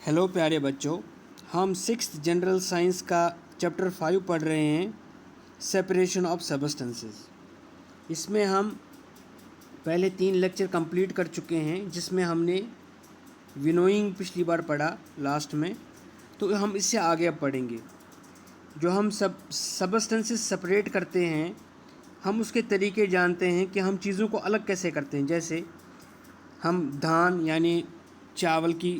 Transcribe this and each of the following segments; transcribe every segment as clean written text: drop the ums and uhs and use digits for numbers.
Hello प्यारे बच्चों, हम 6th जनरल साइंस का चैप्टर 5 पढ़ रहे हैं, सेपरेशन ऑफ सब्सटेंसेस। इसमें हम पहले 3 लेक्चर कंप्लीट कर चुके हैं, जिसमें हमने विनोइंग पिछली बार पढ़ा लास्ट में। तो हम इससे आगे अब पढ़ेंगे। जो हम सब्सटेंसेस सेपरेट करते हैं, हम उसके तरीके जानते हैं कि हम चीज़ों को अलग कैसे करते हैं। जैसे हम धान यानी चावल की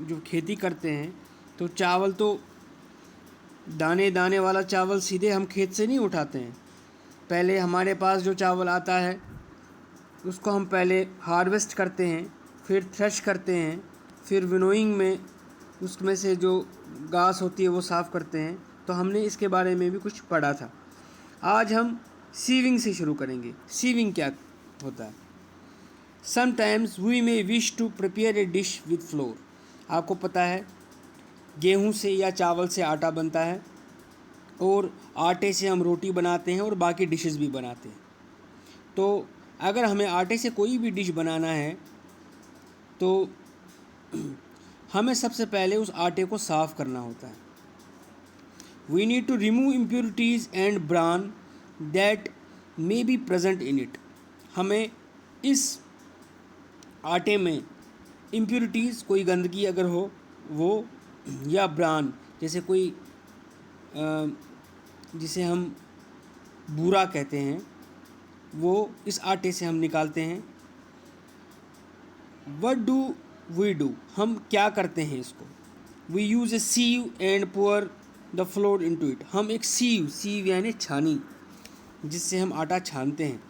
जो खेती करते हैं, तो चावल तो दाने दाने वाला चावल सीधे हम खेत से नहीं उठाते हैं। पहले हमारे पास जो चावल आता है उसको हम पहले हार्वेस्ट करते हैं, फिर थ्रेश करते हैं, फिर विनोइंग में उसमें से जो घास होती है वो साफ़ करते हैं। तो हमने इसके बारे में भी कुछ पढ़ा था। आज हम सीविंग से शुरू करेंगे। सीविंग क्या होता है? Sometimes we may wish to prepare a dish with flour. आपको पता है गेहूं से या चावल से आटा बनता है, और आटे से हम रोटी बनाते हैं और बाकी डिशेस भी बनाते हैं। तो अगर हमें आटे से कोई भी डिश बनाना है तो हमें सबसे पहले उस आटे को साफ़ करना होता है। We need to remove impurities and bran that may be present in it. हमें इस आटे में इम्प्योरिटीज़, कोई गंदगी अगर हो वो, या ब्रान जैसे कोई जिसे हम बूरा कहते हैं, वो इस आटे से हम निकालते हैं। What do we do? हम क्या करते हैं इसको? We use a sieve and pour the flour into it. हम एक सीव यानी छानी, जिससे हम आटा छानते हैं,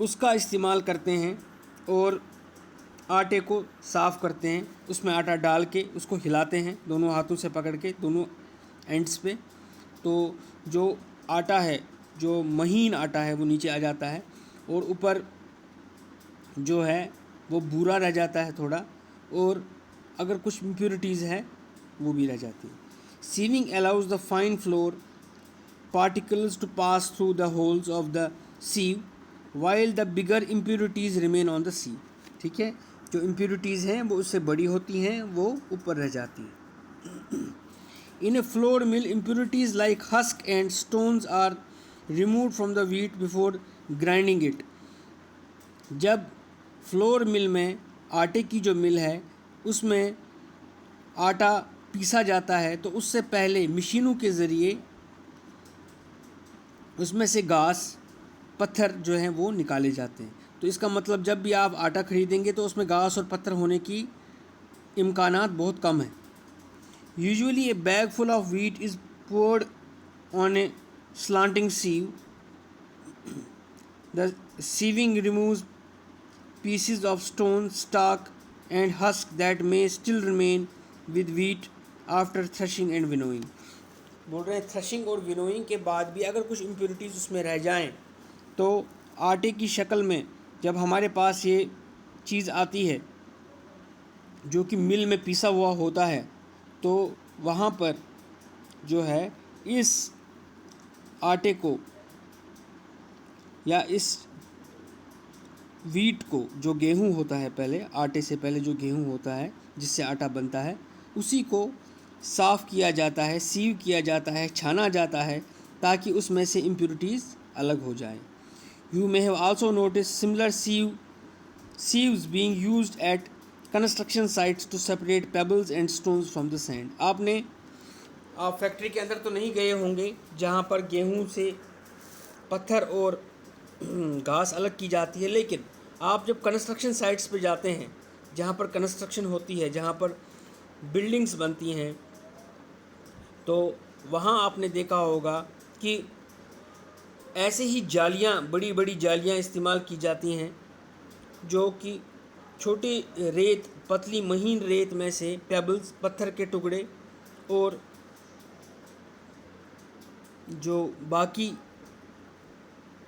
उसका इस्तेमाल करते हैं और आटे को साफ़ करते हैं। उसमें आटा डाल के उसको हिलाते हैं दोनों हाथों से पकड़ के, दोनों एंड्स पे। तो जो आटा है, जो महीन आटा है, वो नीचे आ जाता है, और ऊपर जो है वो भूरा रह जाता है थोड़ा, और अगर कुछ इम्प्योरिटीज़ है वो भी रह जाती है। Sieving allows the fine flour particles to pass through the holes of the sieve while the bigger impurities remain on the sieve. ठीक है, जो इम्प्योरिटीज़ हैं वो उससे बड़ी होती हैं, वो ऊपर रह जाती हैं। In a flour mill, impurities like husk and stones are removed from the wheat before grinding it. जब फ्लोर मिल में, आटे की जो मिल है, उसमें आटा पीसा जाता है, तो उससे पहले मशीनों के ज़रिए उसमें से घास, पत्थर जो हैं वो निकाले जाते हैं। तो इसका मतलब जब भी आप आटा खरीदेंगे तो उसमें घास और पत्थर होने की इम्कानात बहुत कम है। Usually A bag full of wheat is poured on A slanting sieve. The sieving removes pieces of stone, stalk and husk that may still remain with wheat after threshing and winnowing. बोल रहे हैं threshing और winnowing के बाद भी अगर कुछ impurities उसमें रह जाएं, तो आटे की शक्ल में जब हमारे पास ये चीज़ आती है जो कि मिल में पीसा हुआ होता है, तो वहाँ पर जो है इस आटे को या इस वीट को, जो गेहूँ होता है, पहले आटे से पहले जो गेहूँ होता है जिससे आटा बनता है, उसी को साफ़ किया जाता है, सीव किया जाता है, छाना जाता है, ताकि उसमें से इम्प्योरिटीज़ अलग हो जाए। You may have also notice similar sieves being used at construction sites to separate pebbles and stones from the sand. आप फैक्ट्री के अंदर तो नहीं गए होंगे जहाँ पर गेहूँ से पत्थर और घास अलग की जाती है, लेकिन आप जब कंस्ट्रक्शन साइट्स पे जाते हैं, जहाँ पर कंस्ट्रक्शन होती है, जहाँ पर बिल्डिंग्स बनती हैं, तो वहाँ आपने देखा होगा कि ऐसे ही जालियाँ, बड़ी बड़ी जालियाँ इस्तेमाल की जाती हैं, जो कि छोटी रेत, पतली महीन रेत में से पेबल्स, पत्थर के टुकड़े, और जो बाकी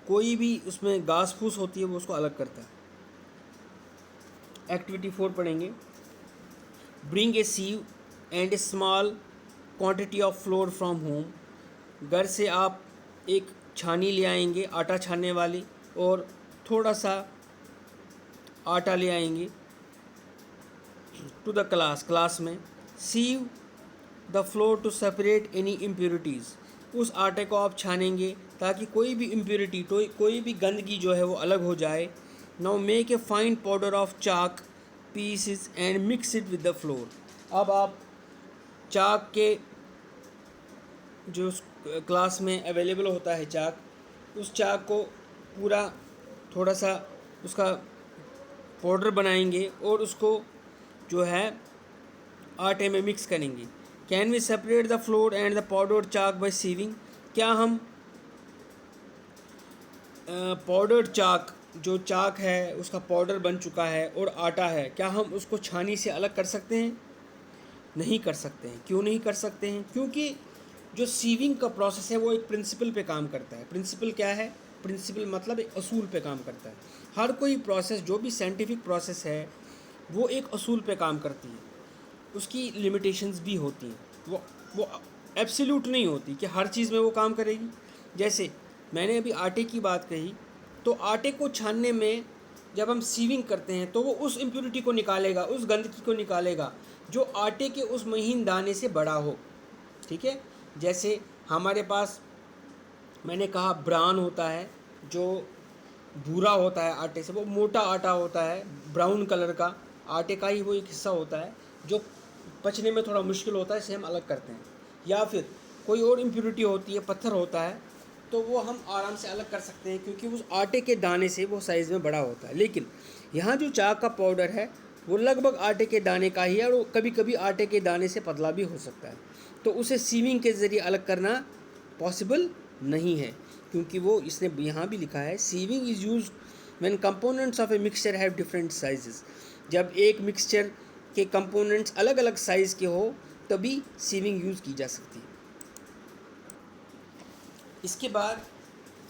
कोई भी उसमें घास फूस होती है वो उसको अलग करता है। एक्टिविटी 4 पढ़ेंगे। Bring a sieve and a small quantity of flour from home. घर से आप एक छानी ले आएंगे, आटा छानने वाली, और थोड़ा सा आटा ले आएंगे टू द क्लास में sieve the flour to separate any impurities, उस आटे को आप छानेंगे ताकि कोई भी इम्प्योरिटी कोई भी गंदगी जो है वो अलग हो जाए। Now make a fine powder of chalk pieces and mix it with the flour. अब आप चाक के जो क्लास में अवेलेबल होता है चाक, उस चाक को पूरा थोड़ा सा उसका पाउडर बनाएंगे और उसको जो है आटे में मिक्स करेंगे। Can we separate the flour and the powder chalk by sieving, क्या हम पाउडर चाक जो चाक है उसका पाउडर बन चुका है और आटा है, क्या हम उसको छानी से अलग कर सकते हैं? नहीं कर सकते हैं। क्यों नहीं कर सकते हैं? क्योंकि जो सीविंग का प्रोसेस है वो एक प्रिंसिपल पे काम करता है। प्रिंसिपल क्या है? प्रिंसिपल मतलब एक असूल पे काम करता है। हर कोई प्रोसेस, जो भी साइंटिफिक प्रोसेस है, वो एक असूल पे काम करती है। उसकी लिमिटेशंस भी होती हैं। वो एब्सोल्यूट नहीं होती कि हर चीज़ में वो काम करेगी। जैसे मैंने अभी आटे की बात कही, तो आटे को छानने में जब हम सीविंग करते हैं तो वो उस इम्प्योरिटी को निकालेगा, उस गंदगी को निकालेगा जो आटे के उस महीन दाने से बड़ा हो। ठीक है, जैसे हमारे पास मैंने कहा ब्रान होता है, जो भूरा होता है आटे से, वो मोटा आटा होता है ब्राउन कलर का, आटे का ही वो एक हिस्सा होता है जो पचने में थोड़ा मुश्किल होता है, इसे हम अलग करते हैं। या फिर कोई और इम्प्योरिटी होती है, पत्थर होता है, तो वो हम आराम से अलग कर सकते हैं क्योंकि उस आटे के दाने से वो साइज़ में बड़ा होता है। लेकिन यहाँ जो चाक का पाउडर है वो लगभग आटे के दाने का ही है और कभी कभी आटे के दाने से पतला भी हो सकता है, तो उसे सीविंग के ज़रिए अलग करना पॉसिबल नहीं है क्योंकि वो इसने यहाँ भी लिखा है sieving is use when components of a mixture have different sizes. जब एक मिक्सचर के कंपोनेंट्स अलग अलग साइज़ के हो तभी सीविंग यूज़ की जा सकती है। इसके बाद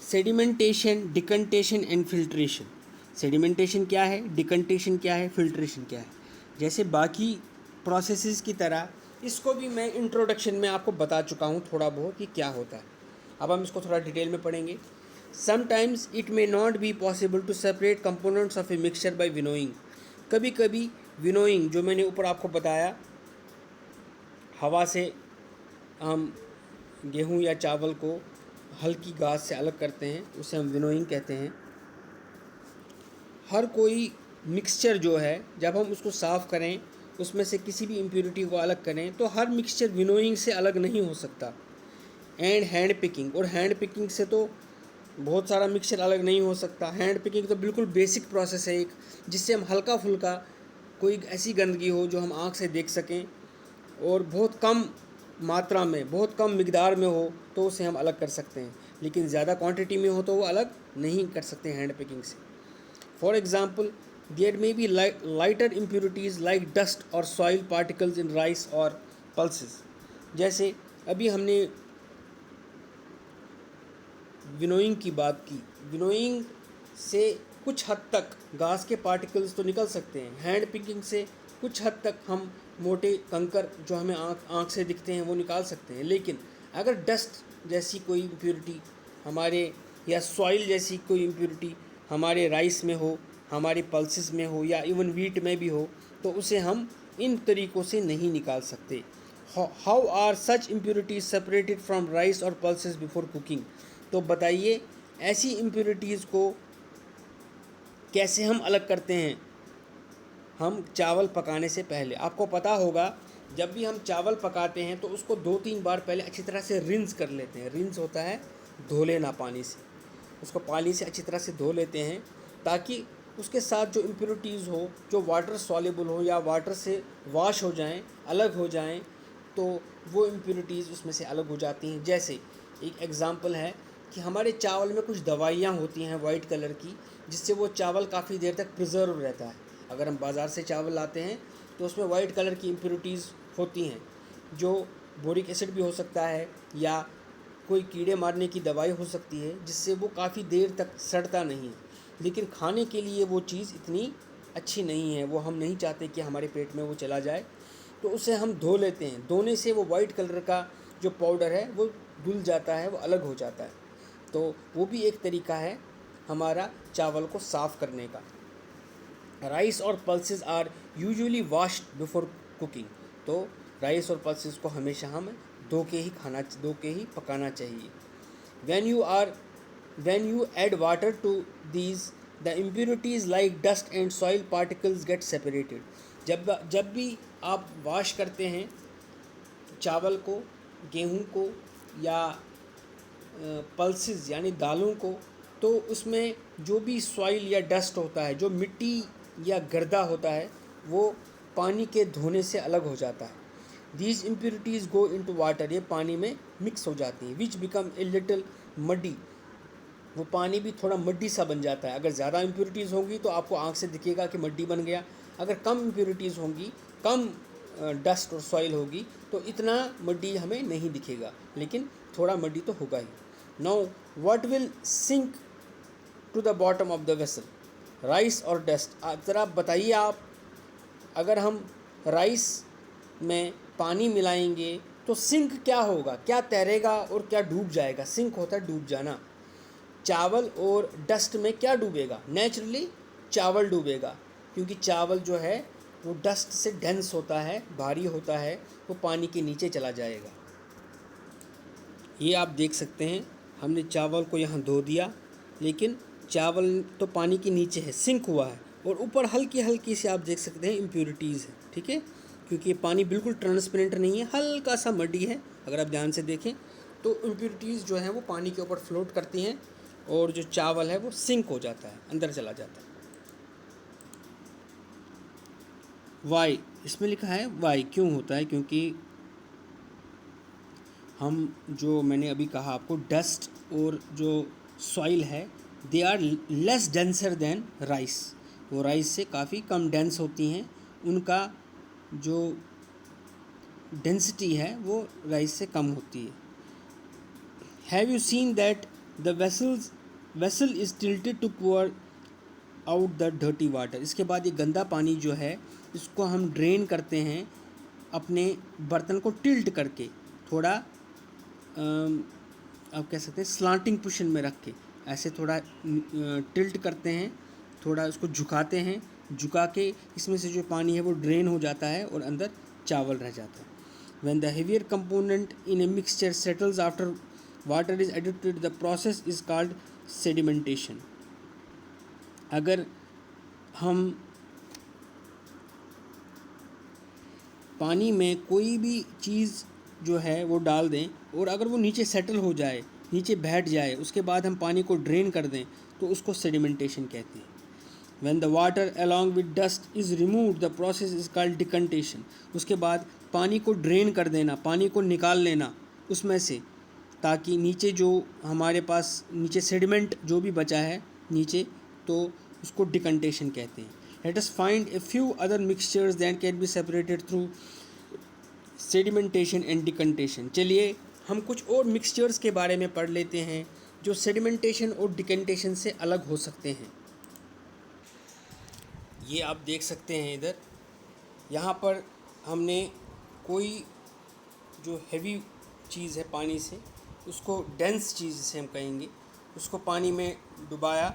सेडिमेंटेशन, डिकंटेशन एंड फिल्ट्रेशन। सेडिमेंटेशन क्या है, डिकंटेशन क्या है, फिल्ट्रेशन क्या है। जैसे बाकी प्रोसेसेस की तरह इसको भी मैं इंट्रोडक्शन में आपको बता चुका हूँ थोड़ा बहुत कि क्या होता है। अब हम इसको थोड़ा डिटेल में पढ़ेंगे। Sometimes it may not be possible to separate components of a mixture by winnowing. कभी कभी विनोइंग, जो मैंने ऊपर आपको बताया, हवा से हम गेहूँ या चावल को हल्की घास से अलग करते हैं, उसे हम विनोइंग कहते हैं। हर कोई मिक्सचर जो है जब हम उसको साफ़ करें, उसमें से किसी भी इम्प्योरिटी को अलग करें, तो हर मिक्सचर विनोइंग से अलग नहीं हो सकता। एंड हैंड पिकिंग, और हैंड पिकिंग से तो बहुत सारा मिक्सचर अलग नहीं हो सकता। हैंड पिकिंग तो बिल्कुल बेसिक प्रोसेस है एक, जिससे हम हल्का फुल्का कोई ऐसी गंदगी हो जो हम आँख से देख सकें और बहुत कम मात्रा में, बहुत कम मिकदार में हो तो उसे हम अलग कर सकते हैं, लेकिन ज़्यादा क्वांटिटी में हो तो वो अलग नहीं कर सकते हैंड पिकिंग से। For example there may be lighter impurities like dust और सॉइल पार्टिकल्स इन राइस और पल्सेस। जैसे अभी हमने विनोइंग की बात की, विनोइंग से कुछ हद तक घास के पार्टिकल्स तो निकल सकते हैं, हैंड पिकिंग से कुछ हद तक हम मोटे कंकर जो हमें आँख से दिखते हैं वो निकाल सकते हैं। लेकिन अगर डस्ट जैसी कोई इम्प्योरिटी हमारे, या सॉइल जैसी कोई इम्प्योरिटी हमारे राइस में हो, हमारे पल्सेस में हो, या इवन वीट में भी हो, तो उसे हम इन तरीक़ों से नहीं निकाल सकते। How are such impurities separated from rice और पल्सेस बिफोर कुकिंग। तो बताइए ऐसी इम्प्योरिटीज़ को कैसे हम अलग करते हैं। हम चावल पकाने से पहले, आपको पता होगा जब भी हम चावल पकाते हैं तो उसको 2-3 बार पहले अच्छी तरह से रिंस कर लेते हैं। रिंस होता है धो लेना पानी से, उसको पानी से अच्छी तरह से धो लेते हैं ताकि उसके साथ जो इम्प्योरिटीज़ हो, जो वाटर सॉल्युबल हो या वाटर से वॉश हो जाएं, अलग हो जाएं, तो वो इम्प्योरिटीज़ उसमें से अलग हो जाती हैं। जैसे एक एग्ज़ाम्पल है कि हमारे चावल में कुछ दवाइयाँ होती हैं वाइट कलर की, जिससे वो चावल काफ़ी देर तक प्रिजर्व रहता है। अगर हम बाज़ार से चावल लाते हैं तो उसमें वाइट कलर की इम्प्योरिटीज़ होती हैं, जो बोरिक एसिड भी हो सकता है या कोई कीड़े मारने की दवाई हो सकती है, जिससे वो काफ़ी देर तक सड़ता नहीं है। लेकिन खाने के लिए वो चीज़ इतनी अच्छी नहीं है, वो हम नहीं चाहते कि हमारे पेट में वो चला जाए, तो उसे हम धो लेते हैं। धोने से वो वाइट कलर का जो पाउडर है वो धुल जाता है, वो अलग हो जाता है। तो वो भी एक तरीका है हमारा चावल को साफ़ करने का। राइस और pulses are usually washed before cooking. तो राइस और पल्सेस को हमेशा हम धो के ही पकाना चाहिए। When you add water to these, the impurities like dust and soil particles get separated. जब भी आप वॉश करते हैं चावल को, गेहूं को या पल्सेस यानी दालों को, तो उसमें जो भी सॉइल या डस्ट होता है, जो मिट्टी या गर्दा होता है, वो पानी के धोने से अलग हो जाता है। These impurities go into water, ये पानी में मिक्स हो जाती हैं। विच बिकम ए लिटिल मडी, वो पानी भी थोड़ा मड्डी सा बन जाता है। अगर ज़्यादा इम्प्योरिटीज़ होंगी तो आपको आँख से दिखेगा कि मड्डी बन गया। अगर कम इम्प्योरिटीज़ होंगी, कम डस्ट और सॉइल होगी, तो इतना मड्डी हमें नहीं दिखेगा, लेकिन थोड़ा मड्डी तो होगा ही। Now what will sink to the bottom of the vessel, rice और डस्ट। ज़रा बताइए आप, अगर हम राइस में पानी मिलाएंगे तो सिंक क्या होगा, क्या तैरेगा और क्या डूब जाएगा? सिंक होता है डूब जाना। चावल और डस्ट में क्या डूबेगा? नेचुरली चावल डूबेगा, क्योंकि चावल जो है वो डस्ट से डेंस होता है, भारी होता है, वो पानी के नीचे चला जाएगा। ये आप देख सकते हैं, हमने चावल को यहाँ धो दिया, लेकिन चावल तो पानी के नीचे है, सिंक हुआ है, और ऊपर हल्की हल्की से आप देख सकते हैं इम्प्योरिटीज़ है। ठीक है, क्योंकि ये पानी बिल्कुल ट्रांसपेरेंट नहीं है, हल्का सा मडी है। अगर आप ध्यान से देखें तो इम्प्योरिटीज़ जो हैं वो पानी के ऊपर फ्लोट करती हैं, और जो चावल है वो सिंक हो जाता है, अंदर चला जाता है। वाई, इसमें लिखा है वाई क्यों होता है, क्योंकि हम जो मैंने अभी कहा आपको, डस्ट और जो सॉइल है, they are less denser than rice, वो राइस से काफ़ी कम डेंस होती हैं, उनका जो डेंसिटी है वो राइस से कम होती है। Have you seen that the vessel is tilted to pour out the dirty water. इसके बाद ये गंदा पानी जो है, इसको हम ड्रेन करते हैं अपने बर्तन को टिल्ट करके, थोड़ा आप कह सकते हैं स्लांटिंग पोजीशन में रख के, ऐसे थोड़ा टिल्ट करते हैं, थोड़ा उसको झुकाते हैं, झुका के इसमें से जो पानी है वो ड्रेन हो जाता है और अंदर चावल रह जाता है। When the heavier component in a mixture settles after water is added to it, the process is called sedimentation. अगर हम पानी में कोई भी चीज़ जो है वो डाल दें, और अगर वो नीचे सेटल हो जाए, नीचे बैठ जाए, उसके बाद हम पानी को ड्रेन कर दें, तो उसको सेडिमेंटेशन कहते हैं। When the water along with dust is removed, the process is called decantation. उसके बाद पानी को ड्रेन कर देना, पानी को निकाल लेना उसमें से, ताकि नीचे जो हमारे पास नीचे सेडिमेंट जो भी बचा है नीचे, तो उसको डिकंटेशन कहते हैं। Let us find a few other mixtures that can be separated through sedimentation and decantation. चलिए हम कुछ और मिक्सचर्स के बारे में पढ़ लेते हैं जो सेडिमेंटेशन और डिकंटेशन से अलग हो सकते हैं। ये आप देख सकते हैं इधर, यहाँ पर हमने कोई जो हैवी चीज़ है पानी से, उसको डेंस चीज़ से हम कहेंगे, उसको पानी में डुबाया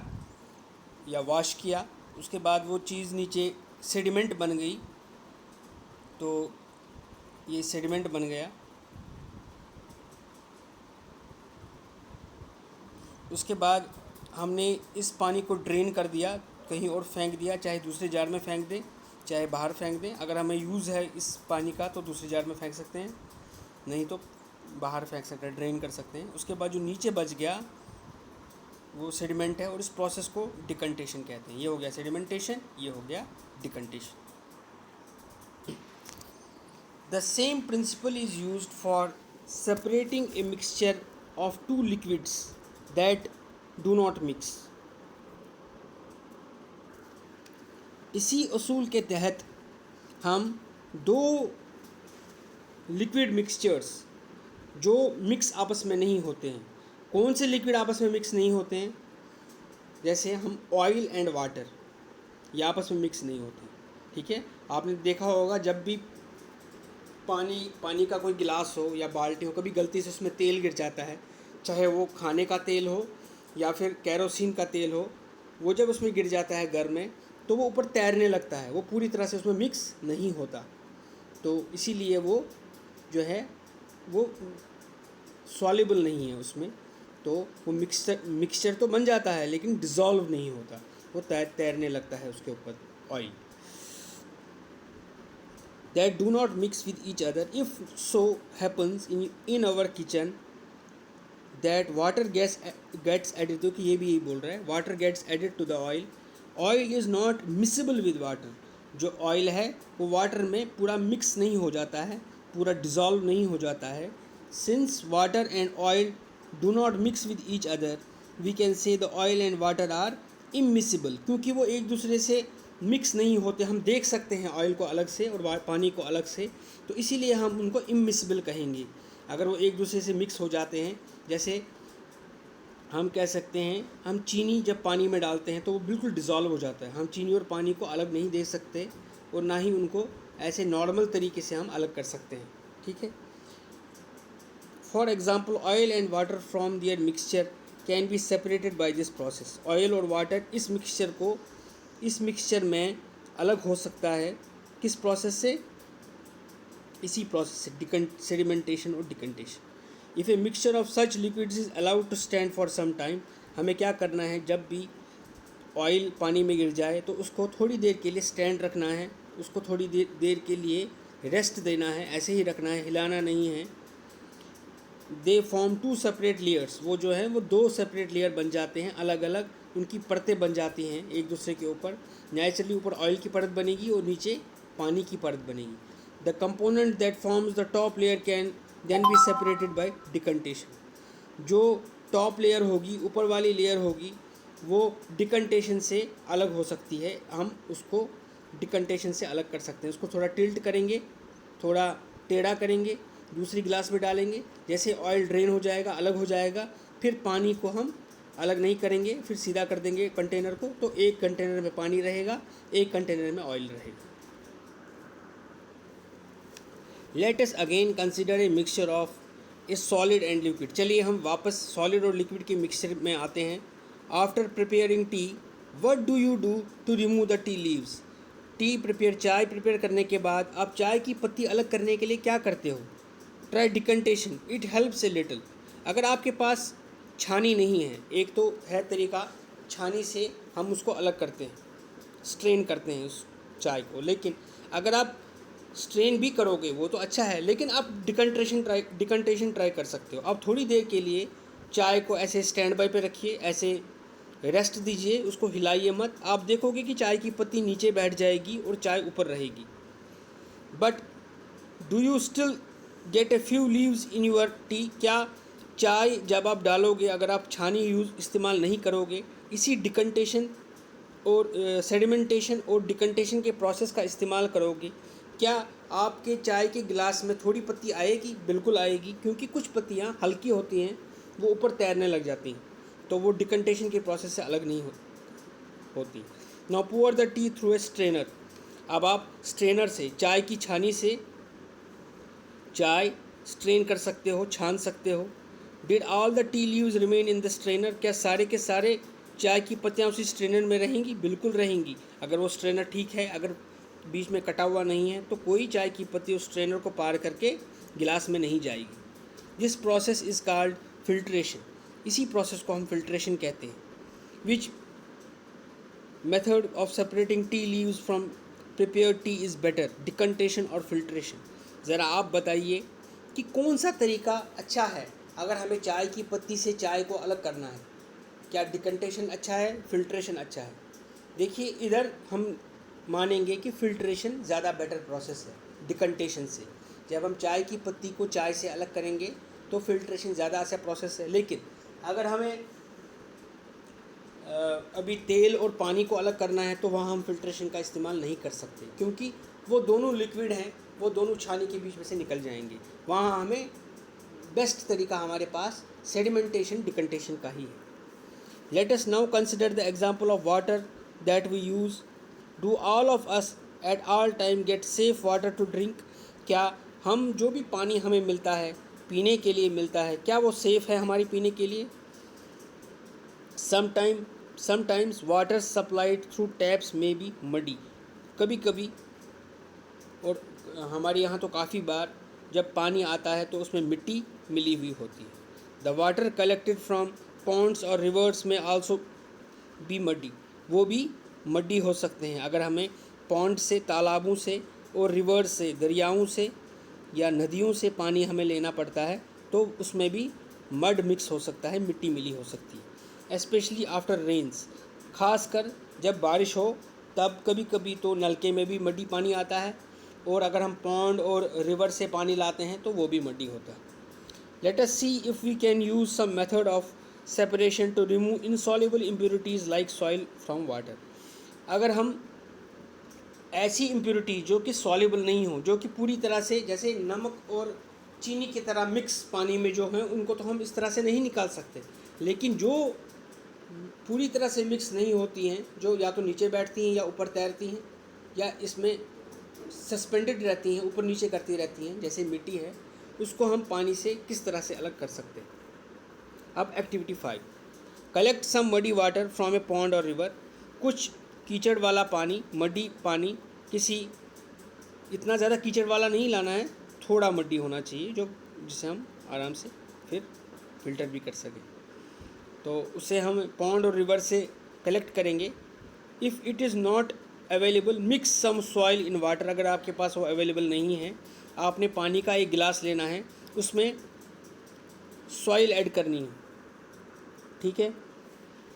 या वॉश किया, उसके बाद वो चीज़ नीचे सेडिमेंट बन गई, तो ये सेडिमेंट बन गया। उसके बाद हमने इस पानी को ड्रेन कर दिया, कहीं और फेंक दिया, चाहे दूसरे जार में फेंक दें, चाहे बाहर फेंक दें। अगर हमें यूज़ है इस पानी का तो दूसरे जार में फेंक सकते हैं, नहीं तो बाहर फेंक सकते हैं, ड्रेन कर सकते हैं। उसके बाद जो नीचे बच गया वो सेडिमेंट है, और इस प्रोसेस को डिकंटेशन कहते हैं। ये हो गया सेडिमेंटेशन, ये हो गया decantation. The same principle is used for separating a mixture of two liquids that do not mix. इसी उसूल के तहत हम दो लिक्विड मिक्सचर्स जो मिक्स आपस में नहीं होते हैं, कौन से लिक्विड आपस में मिक्स नहीं होते हैं? जैसे हम ऑयल एंड वाटर, ये आपस में मिक्स नहीं होते, ठीक है। आपने देखा होगा जब भी पानी का कोई गिलास हो या बाल्टी हो, कभी गलती से उसमें तेल गिर जाता है, चाहे वो खाने का तेल हो या फिर कैरोसिन का तेल हो, वो जब उसमें गिर जाता है घर में, तो वो ऊपर तैरने लगता है, वो पूरी तरह से उसमें मिक्स नहीं होता। तो इसीलिए वो जो है वो सॉल्युबल नहीं है उसमें, तो वो मिक्सचर तो बन जाता है लेकिन डिज़ोल्व नहीं होता, वो तैरने लगता है उसके ऊपर oil. That do not mix with each other. If so happens in our kitchen that water gets added, तो कि ये भी यही बोल रहा है, water gets added to the oil. Oil is not miscible with water. जो ऑयल है वो वाटर में पूरा मिक्स नहीं हो जाता है, पूरा डिज़ोल्व नहीं हो जाता है। Since water and oil do not mix with each other, we can say the oil and water are immiscible. क्योंकि वो एक दूसरे से मिक्स नहीं होते, हम देख सकते हैं ऑयल को अलग से और पानी को अलग से, तो इसीलिए हम उनको इमिसिबल कहेंगे अगर वो एक दूसरे से मिक्स हो जाते हैं। जैसे हम कह सकते हैं, हम चीनी जब पानी में डालते हैं तो वो बिल्कुल डिज़ोल्व हो जाता है, हम चीनी और पानी को अलग नहीं देख सकते और ना ही उनको ऐसे नॉर्मल तरीके से हम अलग कर सकते हैं, ठीक है। For example oil and water from their mixture can be separated by this process. Oil और वाटर इस मिक्सचर में अलग हो सकता है, किस प्रोसेस से? इसी प्रोसेस से, सेडिमेंटेशन और decantation. If a mixture of such liquids is allowed to stand for some time, हमें क्या करना है, जब भी ऑयल पानी में गिर जाए तो उसको थोड़ी देर के लिए स्टैंड रखना है, उसको थोड़ी देर के लिए रेस्ट देना है, ऐसे ही रखना है, हिलाना नहीं है। दे फॉर्म 2 सेपरेट लेयर्स, वो जो है वो 2 सेपरेट लेयर बन जाते हैं, अलग अलग उनकी परतें बन जाती हैं एक दूसरे के ऊपर। नेचुरली ऊपर ऑयल की परत बनेगी और नीचे पानी की परत बनेगी। The component that forms the top layer can then be separated by decantation. जो टॉप लेयर होगी, ऊपर वाली लेयर होगी, वो डिकंटेशन से अलग हो सकती है, हम उसको डिकंटेशन से अलग कर सकते हैं। उसको थोड़ा टिल्ट करेंगे, थोड़ा टेढ़ा करेंगे, दूसरी गिलास में डालेंगे, जैसे ऑयल ड्रेन हो जाएगा, अलग हो जाएगा, फिर पानी को हम अलग नहीं करेंगे, फिर सीधा कर देंगे कंटेनर को, तो एक कंटेनर में पानी रहेगा, एक कंटेनर में ऑयल रहेगा। Let us again consider a mixture of A solid and liquid. चलिए हम वापस सॉलिड और लिक्विड के मिक्सचर में आते हैं। After preparing tea, what do you do to remove the tea leaves? चाय प्रिपेयर करने के बाद आप चाय की पत्ती अलग करने के लिए क्या करते हो? Try decantation, it helps a little. अगर आपके पास छानी नहीं है, एक तो है तरीका, छानी से हम उसको अलग करते हैं, स्ट्रेन करते हैं उस चाय को, लेकिन अगर आप स्ट्रेन भी करोगे वो तो अच्छा है, लेकिन आप डिकंटेशन ट्राई कर सकते हो। आप थोड़ी देर के लिए चाय को ऐसे स्टैंड बाय पे रखिए, ऐसे रेस्ट दीजिए, उसको हिलाइए मत, आप देखोगे कि चाय की पत्ती नीचे बैठ जाएगी और चाय ऊपर रहेगी। But do you still get a few leaves in your tea? क्या चाय जब आप डालोगे, अगर आप छानी इस्तेमाल नहीं करोगे, इसी डिकंटेशन और सेडिमेंटेशन और डिकंटेशन के प्रोसेस का इस्तेमाल करोगे, क्या आपके चाय के गिलास में थोड़ी पत्ती आएगी? बिल्कुल आएगी, क्योंकि कुछ पत्तियाँ हल्की होती हैं, वो ऊपर तैरने लग जाती हैं, तो वो डिकंटेशन के प्रोसेस से अलग नहीं होती। Now pour the T through a strainer. अब आप स्ट्रेनर से, चाय की छानी से चाय स्ट्रेन कर सकते हो, छान सकते हो। Did all the tea leaves remain in the strainer? क्या सारे के सारे चाय की पत्तियाँ उसी स्ट्रेनर में रहेंगी? बिल्कुल रहेंगी। अगर वो स्ट्रेनर ठीक है, अगर बीच में कटा हुआ नहीं है, तो कोई चाय की पत्ती उस स्ट्रेनर को पार करके गिलास में नहीं जाएगी। This process is called filtration. इसी प्रोसेस को हम फिल्ट्रेशन कहते हैं। Which method of separating tea leaves from prepared tea is better, decantation और फिल्ट्रेशन? ज़रा आप बताइए कि कौन सा तरीका अच्छा है अगर हमें चाय की पत्ती से चाय को अलग करना है। क्या डिकंटेशन अच्छा है, फिल्ट्रेशन अच्छा है? देखिए, इधर हम मानेंगे कि फिल्ट्रेशन ज़्यादा बेटर प्रोसेस है डिकंटेशन से। जब हम चाय की पत्ती को चाय से अलग करेंगे तो फिल्ट्रेशन ज़्यादा अच्छा प्रोसेस है। लेकिन अगर हमें अभी तेल और पानी को अलग करना है तो वहाँ हम फिल्ट्रेशन का इस्तेमाल नहीं कर सकते, क्योंकि वो दोनों लिक्विड हैं, वो दोनों छानी के बीच में से निकल जाएंगे। वहाँ हमें बेस्ट तरीका हमारे पास सेडिमेंटेशन, डिकंटेशन का ही है। Let us now consider the example of water that we use. Do all of us at all time get safe water to drink? क्या हम जो भी पानी हमें मिलता है, पीने के लिए मिलता है, क्या वो सेफ़ है हमारी पीने के लिए? Some time sometimes water supplied through taps may be muddy, कभी कभी और हमारे यहाँ तो काफ़ी बार जब पानी आता है तो उसमें मिट्टी मिली हुई होती है। The water collected from ponds or rivers may also be muddy, वो भी मड्डी हो सकते हैं। अगर हमें पॉन्ड से, तालाबों से और रिवर्स से, दरियाओं से या नदियों से पानी हमें लेना पड़ता है तो उसमें भी मड मिक्स हो सकता है, मिट्टी मिली हो सकती है। स्पेशली आफ्टर रेन्स, खासकर जब बारिश हो तब कभी कभी तो नलके में भी मड्डी पानी आता है, और अगर हम पॉन्ड और रिवर से पानी लाते हैं तो वो भी मड्डी होता है। Let us see if we can use some method of separation to remove insoluble impurities like soil from water. अगर हम ऐसी इम्प्योरिटी जो कि सॉल्युबल नहीं हो, जो कि पूरी तरह से जैसे नमक और चीनी की तरह मिक्स पानी में जो हैं, उनको तो हम इस तरह से नहीं निकाल सकते, लेकिन जो पूरी तरह से मिक्स नहीं होती हैं, जो या तो नीचे बैठती हैं या ऊपर तैरती हैं या इसमें सस्पेंडेड रहती हैं, ऊपर नीचे करती रहती हैं, जैसे मिट्टी है, उसको हम पानी से किस तरह से अलग कर सकते हैं। अब activity 5, collect some muddy water from a pond or river. कुछ कीचड़ वाला पानी, मड्डी पानी, किसी इतना ज़्यादा कीचड़ वाला नहीं लाना है, थोड़ा मड्डी होना चाहिए जो जिसे हम आराम से फिर फिल्टर भी कर सकें। तो उसे हम पॉन्ड और रिवर से कलेक्ट करेंगे। If it is not available mix some soil in water, अगर आपके पास वो अवेलेबल नहीं है, आपने पानी का एक गिलास लेना है, उसमें सॉइल ऐड करनी है, ठीक है।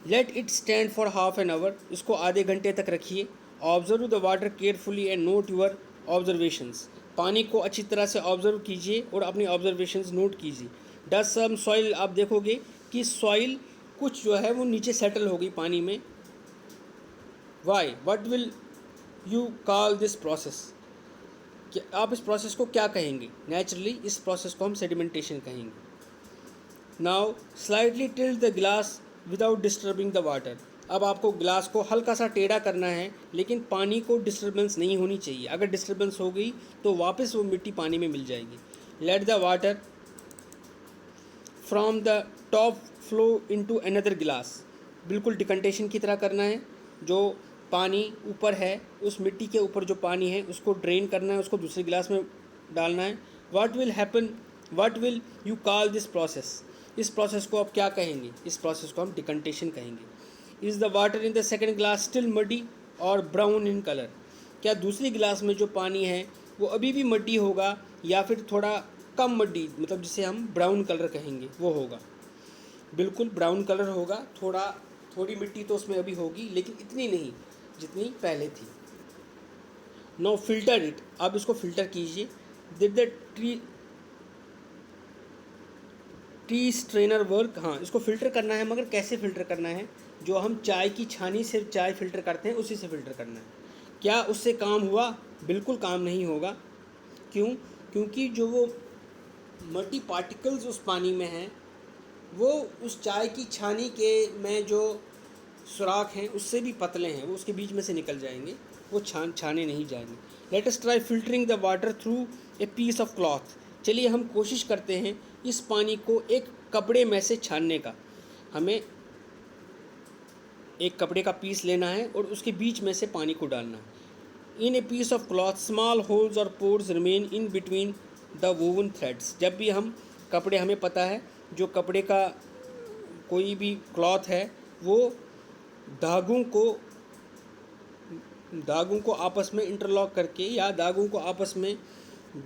Let it stand for half an hour, इसको आधे घंटे तक रखिए। Observe the water carefully and not your observations, पानी को अच्छी तरह से ऑब्जर्व कीजिए और अपनी ऑब्जर्वेशंस नोट कीजिए। डज सम सॉइल, आप देखोगे कि सॉइल कुछ जो है वो नीचे सेटल हो गई पानी में। Why, what will you call this process, कि आप इस प्रोसेस को क्या कहेंगे? नेचुरली इस प्रोसेस को हम सेडिमेंटेशन कहेंगे। Now slightly tilt the glass without disturbing the water, अब आपको ग्लास को हल्का सा टेढ़ा करना है, लेकिन पानी को डिस्टर्बेंस नहीं होनी चाहिए। अगर डिस्टर्बेंस हो गई तो वापस वो मिट्टी पानी में मिल जाएगी। Let the water from the top flow into another glass, बिल्कुल डिकंटेशन की तरह करना है। जो पानी ऊपर है, उस मिट्टी के ऊपर जो पानी है उसको ड्रेन करना है, उसको दूसरे गिलास में डालना है। What will happen, what will you call this process, इस प्रोसेस को आप क्या कहेंगे? इस प्रोसेस को हम डिकंटेशन कहेंगे। Is the water in the second glass still muddy और ब्राउन इन कलर, क्या दूसरी गिलास में जो पानी है वो अभी भी मड्डी होगा या फिर थोड़ा कम मड्डी, मतलब जिसे हम ब्राउन कलर कहेंगे, वो होगा? बिल्कुल ब्राउन कलर होगा। थोड़ी मिट्टी तो उसमें अभी होगी, लेकिन इतनी नहीं जितनी पहले थी। नो फिल्टर इट, अब इसको फिल्टर कीजिए। Did the T strainer work, हाँ इसको फ़िल्टर करना है, मगर कैसे फ़िल्टर करना है? जो हम चाय की छानी से चाय फ़िल्टर करते हैं उसी से फ़िल्टर करना है। क्या उससे काम हुआ? बिल्कुल काम नहीं होगा। क्यों? क्योंकि जो वो मल्टी पार्टिकल्स उस पानी में हैं वो उस चाय की छानी के में जो सुराख हैं उससे भी पतले हैं, वो उसके बीच में से निकल जाएंगे, वो छाने नहीं जाएंगे। Let us try filtering the water through a piece of cloth, चलिए हम कोशिश करते हैं इस पानी को एक कपड़े में से छानने का। हमें एक कपड़े का पीस लेना है और उसके बीच में से पानी को डालना है। In a piece of cloth small holes और pores remain in between the woven threads, जब भी हम कपड़े, हमें पता है जो कपड़े का कोई भी क्लॉथ है वो धागों को आपस में इंटरलॉक करके या धागों को आपस में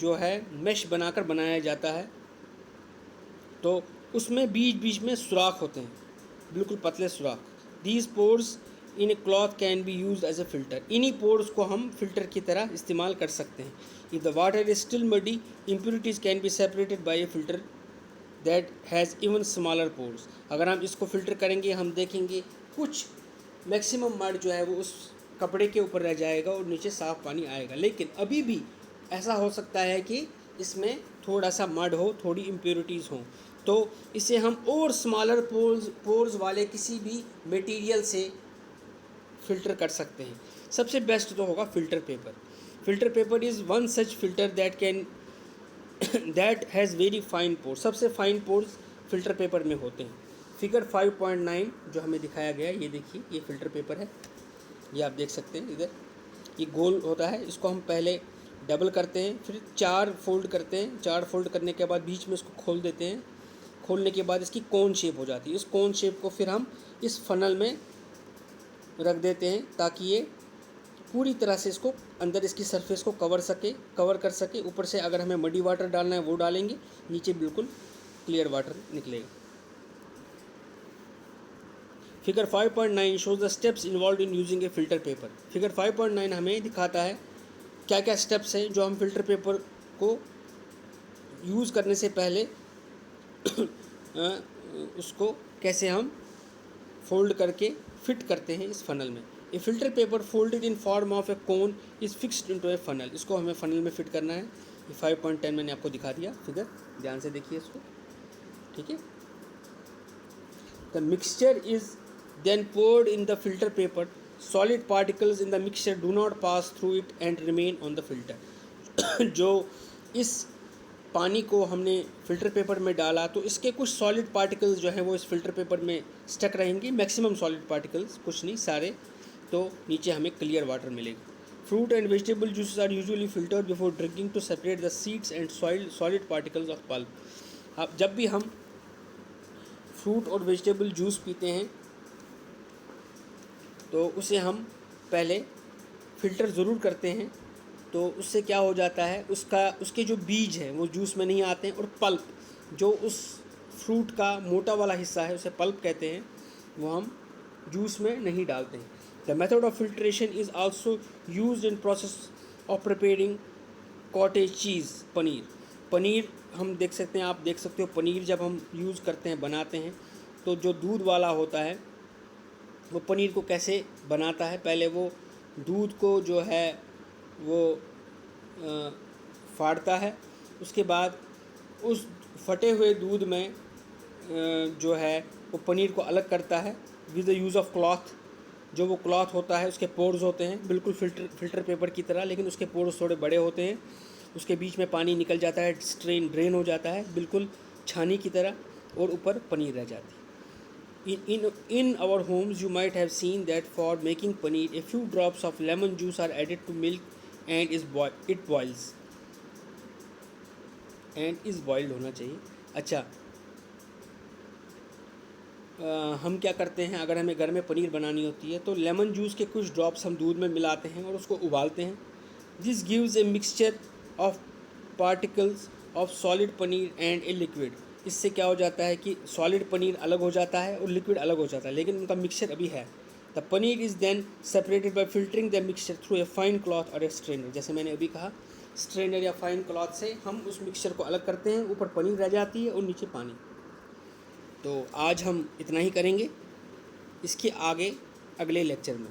जो है मैश बनाकर बनाया जाता है, तो उसमें बीच बीच में सुराख होते हैं, बिल्कुल पतले सुराख। These pores in a cloth can be use as a filter, इन्हीं पोर्स को हम फ़िल्टर की तरह इस्तेमाल कर सकते हैं। If the water is still muddy, impurities can be separated by a filter that has even smaller pores, अगर हम इसको फ़िल्टर करेंगे हम देखेंगे कुछ मैक्सिमम मड जो है वो उस कपड़े के ऊपर रह जाएगा और नीचे साफ़ पानी आएगा। लेकिन अभी भी ऐसा हो सकता है कि इसमें थोड़ा सा मड हो, थोड़ी इम्प्योरिटीज़ हों, तो इसे हम और स्मॉलर पोर्स वाले किसी भी मटेरियल से फ़िल्टर कर सकते हैं। सबसे बेस्ट तो होगा filter paper. Filter paper is one such filter that has very fine pores, सबसे फाइन पोर्स फ़िल्टर पेपर में होते हैं। फिगर 5.9 जो हमें दिखाया गया है, ये देखिए, ये फ़िल्टर पेपर है, ये आप देख सकते हैं इधर, ये गोल होता है, इसको हम पहले डबल करते हैं, फिर 4 फोल्ड करते हैं, 4 फोल्ड करने के बाद बीच में इसको खोल देते हैं, खोलने के बाद इसकी कोन शेप हो जाती है। इस कोन शेप को फिर हम इस फनल में रख देते हैं ताकि ये पूरी तरह से इसको अंदर इसकी सरफेस को कवर कर सके। ऊपर से अगर हमें मडी वाटर डालना है वो डालेंगे, नीचे बिल्कुल क्लियर वाटर निकलेगा। Figure 5.9 shows the steps involve in using A filter paper. Figure 5.9 हमें दिखाता है क्या क्या स्टेप्स हैं जो हम फ़िल्टर पेपर को यूज़ करने से पहले उसको कैसे हम फोल्ड करके फिट करते हैं इस फनल में। A filter paper folded in form of a cone is fixed into a funnel. इसको हमें फनल में फिट करना है। ये 5.10 मैंने आपको दिखा दिया फिगर, ध्यान से देखिए इसको, ठीक है। The mixture is then poured in the filter paper. Solid particles in the mixture do not pass through it and remain on the filter. जो इस पानी को हमने फ़िल्टर पेपर में डाला तो इसके कुछ सॉलिड पार्टिकल्स जो हैं वो इस फ़िल्टर पेपर में स्टक रहेंगे, मैक्सिमम सॉलिड पार्टिकल्स, कुछ नहीं सारे, तो नीचे हमें क्लियर वाटर मिलेगा। Fruit and vegetable juices are usually filtered before drinking to separate the seeds and solid particles of pulp. अब जब भी हम फ्रूट और वेजिटेबल जूस पीते हैं तो उसे हम पहले फ़िल्टर ज़रूर करते हैं, तो उससे क्या हो जाता है, उसके जो बीज हैं वो जूस में नहीं आते हैं, और पल्प जो उस फ्रूट का मोटा वाला हिस्सा है उसे पल्प कहते हैं, वो हम जूस में नहीं डालते हैं। The method of filtration is also used in process of preparing cottage चीज़। पनीर हम देख सकते हैं, आप देख सकते हो, पनीर जब हम यूज़ करते हैं, बनाते हैं, तो जो दूध वाला होता है वो पनीर को कैसे बनाता है, पहले वो दूध को जो है वो फाड़ता है, उसके बाद उस फटे हुए दूध में जो है वो पनीर को अलग करता है with the use of cloth. जो वो क्लॉथ होता है उसके पोर्स होते हैं बिल्कुल फ़िल्टर पेपर की तरह, लेकिन उसके पोर्स थोड़े बड़े होते हैं, उसके बीच में पानी निकल जाता है, ड्रेन हो जाता है बिल्कुल छानी की तरह, और ऊपर पनीर रह जाती है। In our homes, you might have seen that for making paneer, a few drops of lemon juice are added to milk and it boils and is boiled होना चाहिए। अच्छा, हम क्या करते हैं, अगर हमें घर में पनीर बनानी होती है तो लेमन जूस के कुछ ड्रॉप्स हम दूध में मिलाते हैं और उसको उबालते हैं। This gives A mixture of particles of solid paneer and a liquid. इससे क्या हो जाता है कि सॉलिड पनीर अलग हो जाता है और लिक्विड अलग हो जाता है, लेकिन उनका मिक्सचर अभी है। The paneer is then separated by filtering the mixture through a fine cloth और ए स्ट्रेनर। जैसे मैंने अभी कहा, स्ट्रेनर या फाइन क्लॉथ से हम उस मिक्सचर को अलग करते हैं, ऊपर पनीर रह जाती है और नीचे पानी। तो आज हम इतना ही करेंगे, इसके आगे अगले लेक्चर में।